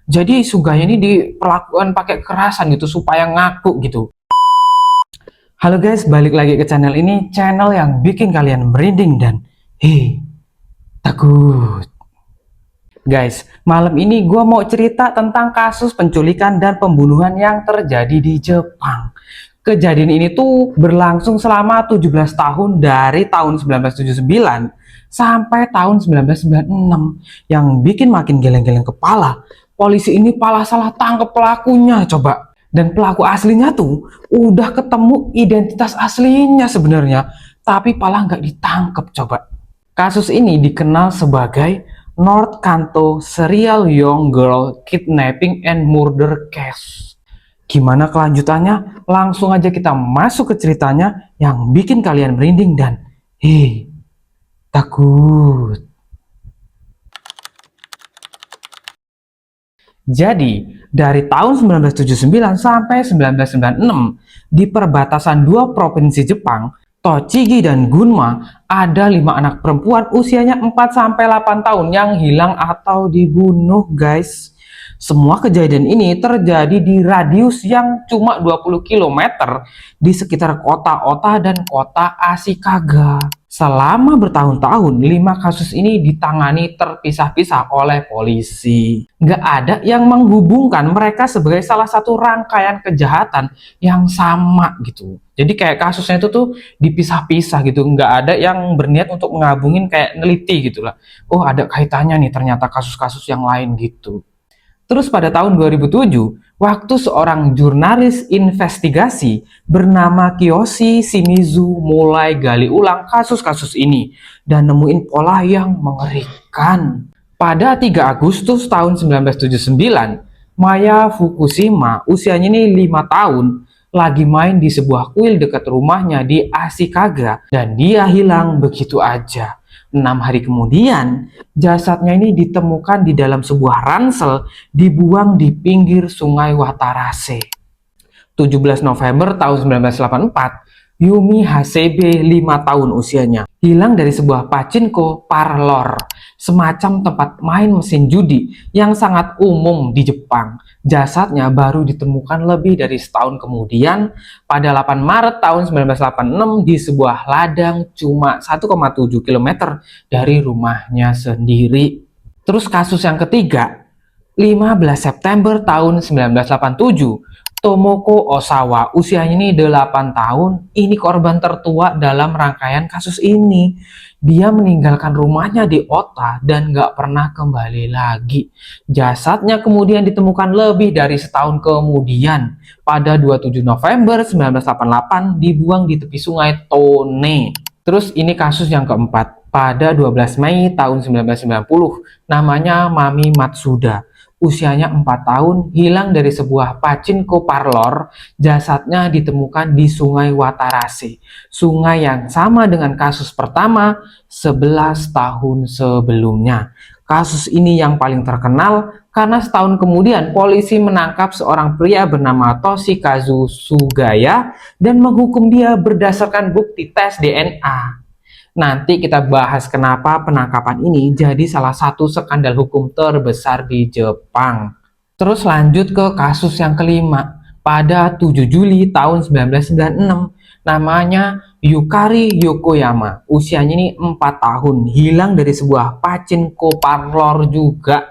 Jadi Sugaya ini diperlakukan pakai kekerasan gitu supaya ngaku gitu. Halo guys, balik lagi ke channel ini, channel yang bikin kalian merinding dan takut. Guys, malam ini gue mau cerita tentang kasus penculikan dan pembunuhan yang terjadi di Jepang. Kejadian ini tuh berlangsung selama 17 tahun dari tahun 1979 sampai tahun 1996. Yang bikin makin geleng-geleng kepala, polisi ini malah salah tangkap pelakunya coba. Dan pelaku aslinya tuh udah ketemu identitas aslinya sebenarnya, tapi malah nggak ditangkap coba. Kasus ini dikenal sebagai North Kanto Serial Young Girl Kidnapping and Murder Case. Gimana kelanjutannya? Langsung aja kita masuk ke ceritanya yang bikin kalian merinding dan takut. Jadi, dari tahun 1979 sampai 1996, di perbatasan dua provinsi Jepang, Tochigi dan Gunma, ada 5 anak perempuan usianya 4-8 tahun yang hilang atau dibunuh, guys. Semua kejadian ini terjadi di radius yang cuma 20 km di sekitar kota Ota dan kota Ashikaga. Selama bertahun-tahun, 5 kasus ini ditangani terpisah-pisah oleh polisi. Nggak ada yang menghubungkan mereka sebagai salah satu rangkaian kejahatan yang sama gitu. Jadi kayak kasusnya itu tuh dipisah-pisah gitu. Nggak ada yang berniat untuk menggabungin kayak neliti gitu lah. Oh, ada kaitannya nih ternyata kasus-kasus yang lain gitu. Terus pada tahun 2007, waktu seorang jurnalis investigasi bernama Kiyoshi Shimizu mulai gali ulang kasus-kasus ini dan nemuin pola yang mengerikan. Pada 3 Agustus tahun 1979, Maya Fukushima, usianya ini 5 tahun, lagi main di sebuah kuil dekat rumahnya di Ashikaga dan dia hilang begitu aja. 6 hari kemudian, jasadnya ini ditemukan di dalam sebuah ransel dibuang di pinggir sungai Watarase. 17 November tahun 1984, Yumi Hasebe 5 tahun usianya, hilang dari sebuah pachinko parlor, semacam tempat main mesin judi yang sangat umum di Jepang. Jasadnya baru ditemukan lebih dari setahun kemudian pada 8 Maret tahun 1986 di sebuah ladang cuma 1,7 km dari rumahnya sendiri. Terus kasus yang ketiga, 15 September tahun 1987, Tomoko Osawa, usianya ini 8 tahun, ini korban tertua dalam rangkaian kasus ini. Dia meninggalkan rumahnya di Ota dan gak pernah kembali lagi. Jasadnya kemudian ditemukan lebih dari setahun kemudian. Pada 27 November 1988 dibuang di tepi sungai Tone. Terus ini kasus yang keempat. Pada 12 Mei tahun 1990, namanya Mami Matsuda. Usianya 4 tahun, hilang dari sebuah pachinko parlor. Jasadnya ditemukan di sungai Watarase, sungai yang sama dengan kasus pertama 11 tahun sebelumnya. Kasus ini yang paling terkenal karena setahun kemudian polisi menangkap seorang pria bernama Toshikazu Sugaya dan menghukum dia berdasarkan bukti tes DNA. Nanti kita bahas kenapa penangkapan ini jadi salah satu skandal hukum terbesar di Jepang. Terus lanjut ke kasus yang kelima. Pada 7 Juli tahun 1996, namanya Yukari Yokoyama. Usianya ini 4 tahun, hilang dari sebuah pachinko parlor juga.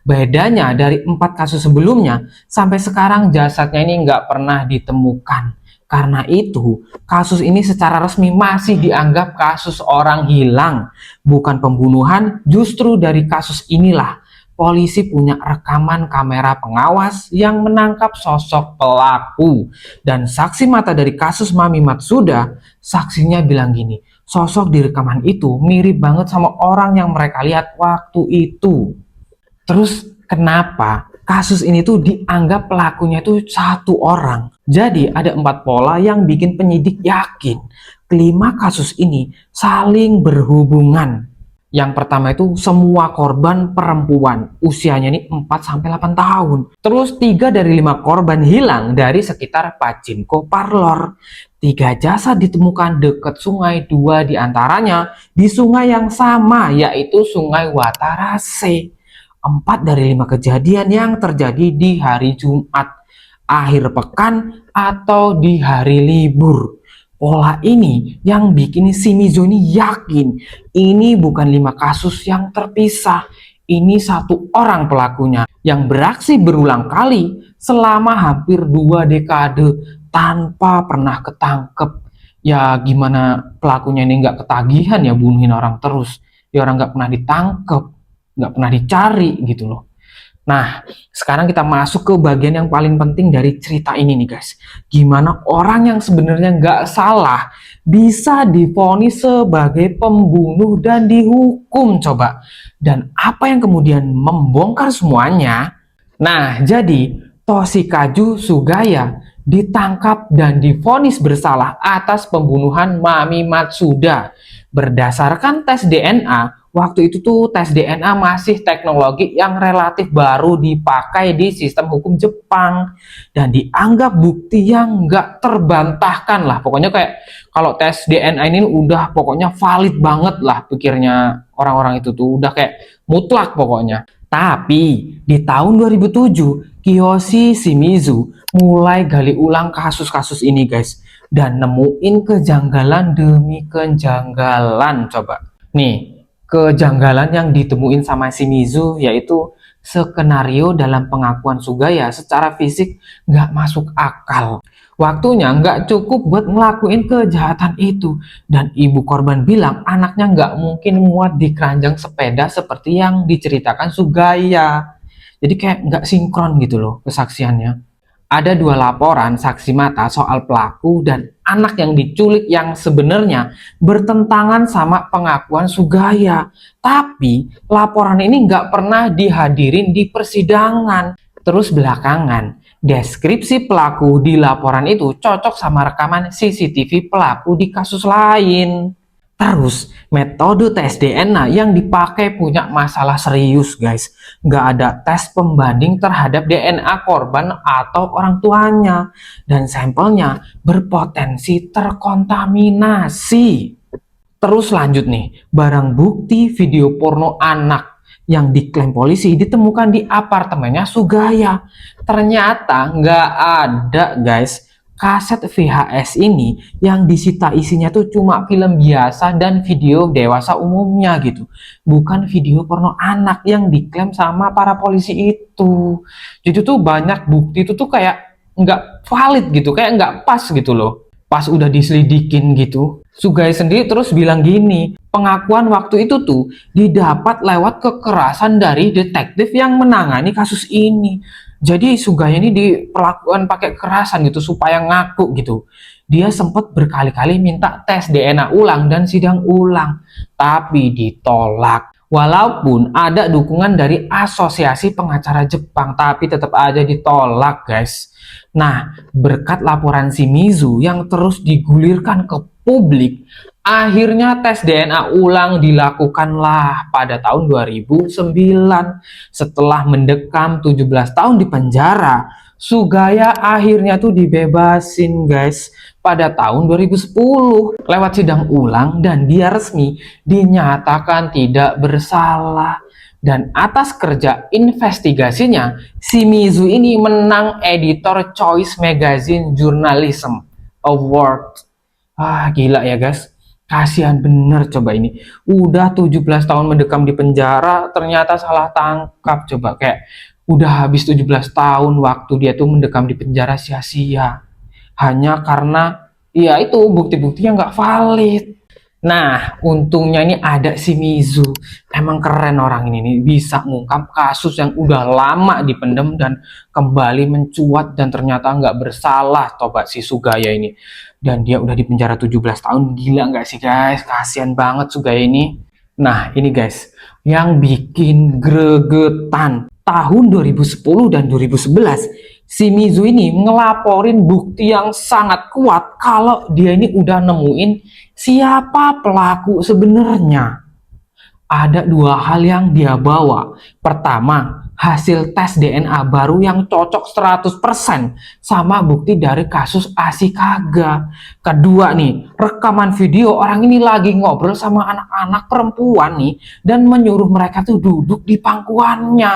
Bedanya dari 4 kasus sebelumnya, sampai sekarang jasadnya ini nggak pernah ditemukan. Karena itu, kasus ini secara resmi masih dianggap kasus orang hilang, bukan pembunuhan. Justru dari kasus inilah, polisi punya rekaman kamera pengawas yang menangkap sosok pelaku. Dan saksi mata dari kasus Mami Matsuda, saksinya bilang gini, sosok di rekaman itu mirip banget sama orang yang mereka lihat waktu itu. Terus kenapa kasus ini tuh dianggap pelakunya itu satu orang? Jadi ada 4 pola yang bikin penyidik yakin kelima kasus ini saling berhubungan. Yang pertama itu semua korban perempuan, usianya ini 4-8 tahun. Terus 3 dari 5 korban hilang dari sekitar pachinko parlor. 3 jasad ditemukan dekat sungai, 2 diantaranya di sungai yang sama yaitu sungai Watarase. 4 dari 5 kejadian yang terjadi di hari Jumat, akhir pekan, atau di hari libur. Pola ini yang bikin Shimizu ini yakin ini bukan 5 kasus yang terpisah. Ini satu orang pelakunya yang beraksi berulang kali selama hampir 2 dekade tanpa pernah ketangkep. Ya gimana pelakunya ini nggak ketagihan ya bunuhin orang terus. Ya orang nggak pernah ditangkep, nggak pernah dicari gitu loh. Nah, sekarang kita masuk ke bagian yang paling penting dari cerita ini nih guys. Gimana orang yang sebenarnya nggak salah bisa divonis sebagai pembunuh dan dihukum coba. Dan apa yang kemudian membongkar semuanya? Nah, jadi Toshikaju Sugaya ditangkap dan divonis bersalah atas pembunuhan Mami Matsuda. Berdasarkan tes DNA, waktu itu tuh tes DNA masih teknologi yang relatif baru dipakai di sistem hukum Jepang dan dianggap bukti yang nggak terbantahkan lah. Pokoknya kayak kalau tes DNA ini udah pokoknya valid banget lah pikirnya orang-orang itu tuh udah kayak mutlak pokoknya. Tapi di tahun 2007 Kiyoshi Shimizu mulai gali ulang kasus-kasus ini guys dan nemuin kejanggalan demi kejanggalan coba. Nih, kejanggalan yang ditemuin sama Shimizu yaitu skenario dalam pengakuan Sugaya secara fisik nggak masuk akal. Waktunya nggak cukup buat ngelakuin kejahatan itu. Dan ibu korban bilang anaknya nggak mungkin muat di keranjang sepeda seperti yang diceritakan Sugaya. Jadi kayak nggak sinkron gitu loh kesaksiannya. Ada 2 laporan saksi mata soal pelaku dan anak yang diculik yang sebenarnya bertentangan sama pengakuan Sugaya. Tapi laporan ini nggak pernah dihadirin di persidangan. Terus belakangan, deskripsi pelaku di laporan itu cocok sama rekaman CCTV pelaku di kasus lain. Terus, metode tes DNA yang dipakai punya masalah serius guys. Nggak ada tes pembanding terhadap DNA korban atau orang tuanya. Dan sampelnya berpotensi terkontaminasi. Terus lanjut nih, barang bukti video porno anak yang diklaim polisi ditemukan di apartemennya Sugaya. Ternyata nggak ada guys. Kaset VHS ini yang disita isinya tuh cuma film biasa dan video dewasa umumnya gitu. Bukan video porno anak yang diklaim sama para polisi itu. Jadi tuh banyak bukti itu tuh kayak nggak valid gitu, kayak nggak pas gitu loh. Pas udah diselidikin gitu. Sugaya sendiri terus bilang gini, pengakuan waktu itu tuh didapat lewat kekerasan dari detektif yang menangani kasus ini. Jadi Sugaya ini diperlakukan pakai kekerasan gitu supaya ngaku gitu. Dia sempat berkali-kali minta tes DNA ulang dan sidang ulang, tapi ditolak. Walaupun ada dukungan dari Asosiasi Pengacara Jepang, tapi tetap aja ditolak guys. Nah, berkat laporan Shimizu yang terus digulirkan ke publik, akhirnya tes DNA ulang dilakukanlah pada tahun 2009. Setelah mendekam 17 tahun di penjara, Sugaya akhirnya tuh dibebasin guys pada tahun 2010 lewat sidang ulang dan dia resmi dinyatakan tidak bersalah. Dan atas kerja investigasinya, Shimizu ini menang Editor Choice Magazine Journalism Award. Ah, gila ya guys. Kasihan bener coba ini. Udah 17 tahun mendekam di penjara, ternyata salah tangkap coba. Kayak udah habis 17 tahun waktu dia tuh mendekam di penjara sia-sia. Hanya karena ya itu bukti-buktinya nggak valid. Nah, untungnya ini ada Shimizu. Emang keren orang ini nih, bisa ngungkap kasus yang udah lama dipendam dan kembali mencuat dan ternyata nggak bersalah coba si Sugaya ini. Dan dia udah di penjara 17 tahun, gila nggak sih guys? Kasian banget Sugaya ini. Nah, ini guys, yang bikin gregetan tahun 2010 dan 2011, Shimizu ini ngelaporin bukti yang sangat kuat kalau dia ini udah nemuin siapa pelaku sebenarnya. Ada 2 hal yang dia bawa. Pertama, hasil tes DNA baru yang cocok 100% sama bukti dari kasus Ashikaga. Kedua nih, rekaman video orang ini lagi ngobrol sama anak-anak perempuan nih dan menyuruh mereka tuh duduk di pangkuannya.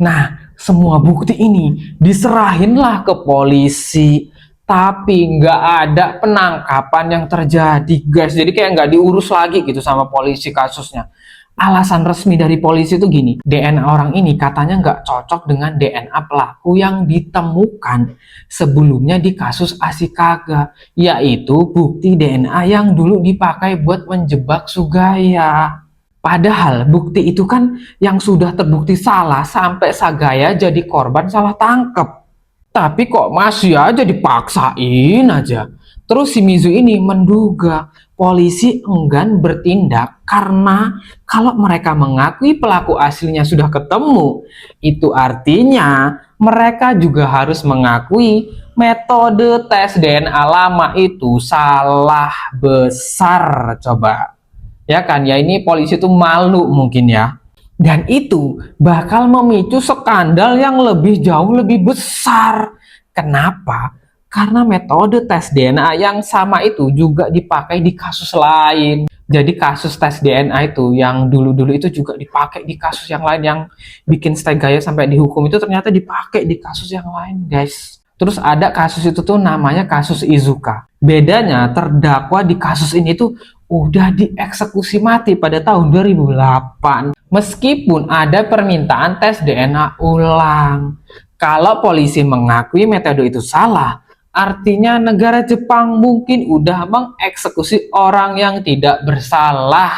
Nah, semua bukti ini diserahinlah ke polisi. Tapi nggak ada penangkapan yang terjadi, guys. Jadi kayak nggak diurus lagi gitu sama polisi kasusnya. Alasan resmi dari polisi itu gini, DNA orang ini katanya nggak cocok dengan DNA pelaku yang ditemukan sebelumnya di kasus Ashikaga, yaitu bukti DNA yang dulu dipakai buat menjebak Sugaya. Padahal bukti itu kan yang sudah terbukti salah sampai Sagaya jadi korban salah tangkap. Tapi kok masih aja dipaksain aja. Terus si Mizu ini menduga polisi enggan bertindak karena kalau mereka mengakui pelaku aslinya sudah ketemu, itu artinya mereka juga harus mengakui metode tes DNA lama itu salah besar. Coba. Ya kan, ya ini polisi tuh malu mungkin ya. Dan itu bakal memicu skandal yang jauh lebih besar. Kenapa? Karena metode tes DNA yang sama itu juga dipakai di kasus lain. Jadi kasus tes DNA itu yang dulu-dulu itu juga dipakai di kasus yang lain, yang bikin Stegaya sampai dihukum itu ternyata dipakai di kasus yang lain, guys. Terus ada kasus itu tuh namanya kasus Izuka. Bedanya terdakwa di kasus ini tuh udah dieksekusi mati pada tahun 2008. Meskipun ada permintaan tes DNA ulang. Kalau polisi mengakui metode itu salah, artinya negara Jepang mungkin udah mengeksekusi orang yang tidak bersalah.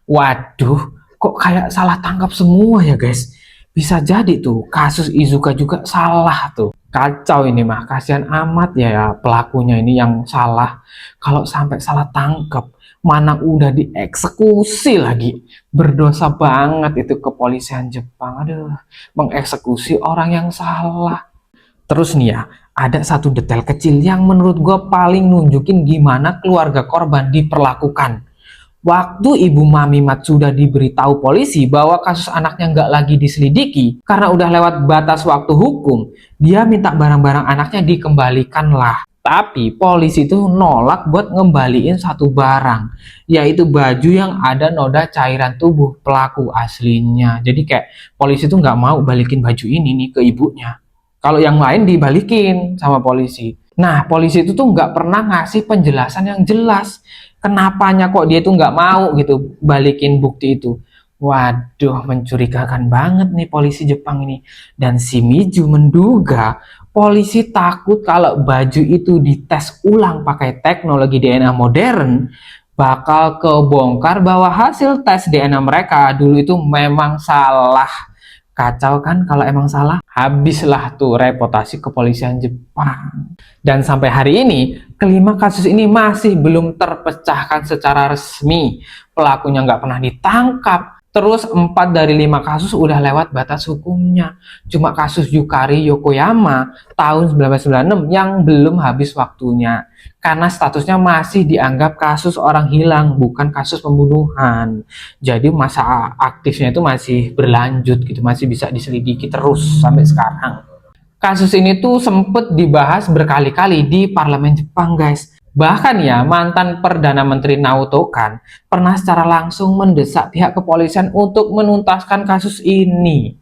Waduh, kok kayak salah tangkap semua ya guys. Bisa jadi tuh kasus Izuka juga salah tuh. Kacau ini mah, kasihan amat ya pelakunya ini yang salah. Kalau sampai salah tangkap, mana udah dieksekusi lagi. Berdosa banget itu kepolisian Jepang. Aduh, mengeksekusi orang yang salah. Terus nih ya, ada satu detail kecil yang menurut gue paling nunjukin gimana keluarga korban diperlakukan. Waktu Ibu Mami Matsuda diberitahu polisi bahwa kasus anaknya nggak lagi diselidiki karena udah lewat batas waktu hukum, dia minta barang-barang anaknya dikembalikan lah. Tapi polisi itu nolak buat ngembaliin satu barang, yaitu baju yang ada noda cairan tubuh pelaku aslinya. Jadi kayak polisi itu nggak mau balikin baju ini nih ke ibunya. Kalau yang lain dibalikin sama polisi. Nah, polisi itu tuh nggak pernah ngasih penjelasan yang jelas. Kenapanya kok dia tuh nggak mau gitu balikin bukti itu. Waduh, mencurigakan banget nih polisi Jepang ini. Dan si Miju menduga polisi takut kalau baju itu dites ulang pakai teknologi DNA modern, bakal kebongkar bahwa hasil tes DNA mereka dulu itu memang salah. Kacau kan kalau emang salah? Habislah tuh reputasi kepolisian Jepang. Dan sampai hari ini, kelima kasus ini masih belum terpecahkan secara resmi. Pelakunya nggak pernah ditangkap. Terus 4 dari 5 kasus udah lewat batas hukumnya. Cuma kasus Yukari Yokoyama tahun 1996 yang belum habis waktunya. Karena statusnya masih dianggap kasus orang hilang, bukan kasus pembunuhan. Jadi masa aktifnya itu masih berlanjut gitu, masih bisa diselidiki terus sampai sekarang. Kasus ini tuh sempet dibahas berkali-kali di parlemen Jepang, guys. Bahkan ya, mantan Perdana Menteri Naoto Kan pernah secara langsung mendesak pihak kepolisian untuk menuntaskan kasus ini.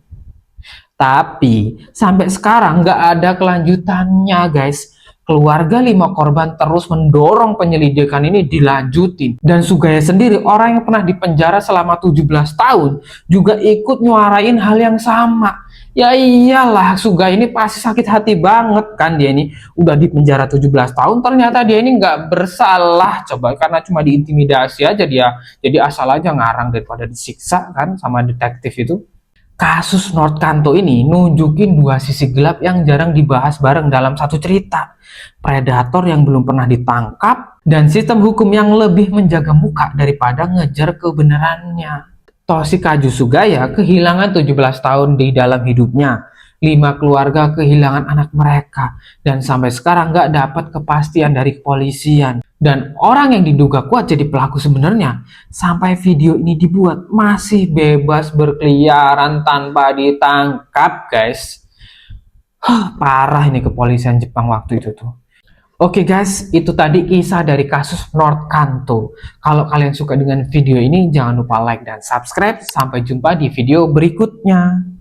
Tapi sampai sekarang nggak ada kelanjutannya, guys. Keluarga 5 korban terus mendorong penyelidikan ini dilanjutin. Dan Sugaya sendiri, orang yang pernah dipenjara selama 17 tahun, juga ikut nyuarain hal yang sama. Ya iyalah, Sugaya ini pasti sakit hati banget kan, dia ini udah dipenjara 17 tahun, ternyata dia ini nggak bersalah. Coba, karena cuma diintimidasi aja dia, jadi asal aja ngarang daripada disiksa kan sama detektif itu. Kasus North Kanto ini nunjukin 2 sisi gelap yang jarang dibahas bareng dalam satu cerita. Predator yang belum pernah ditangkap, dan sistem hukum yang lebih menjaga muka daripada ngejar kebenarannya. Toshikazu Sugaya kehilangan 17 tahun di dalam hidupnya. 5 keluarga kehilangan anak mereka. Dan sampai sekarang nggak dapat kepastian dari kepolisian. Dan orang yang diduga kuat jadi pelaku sebenarnya, sampai video ini dibuat, masih bebas berkeliaran tanpa ditangkap, guys. Parah ini kepolisian Jepang waktu itu tuh. Oke guys, itu tadi kisah dari kasus North Kanto. Kalau kalian suka dengan video ini, jangan lupa like dan subscribe. Sampai jumpa di video berikutnya.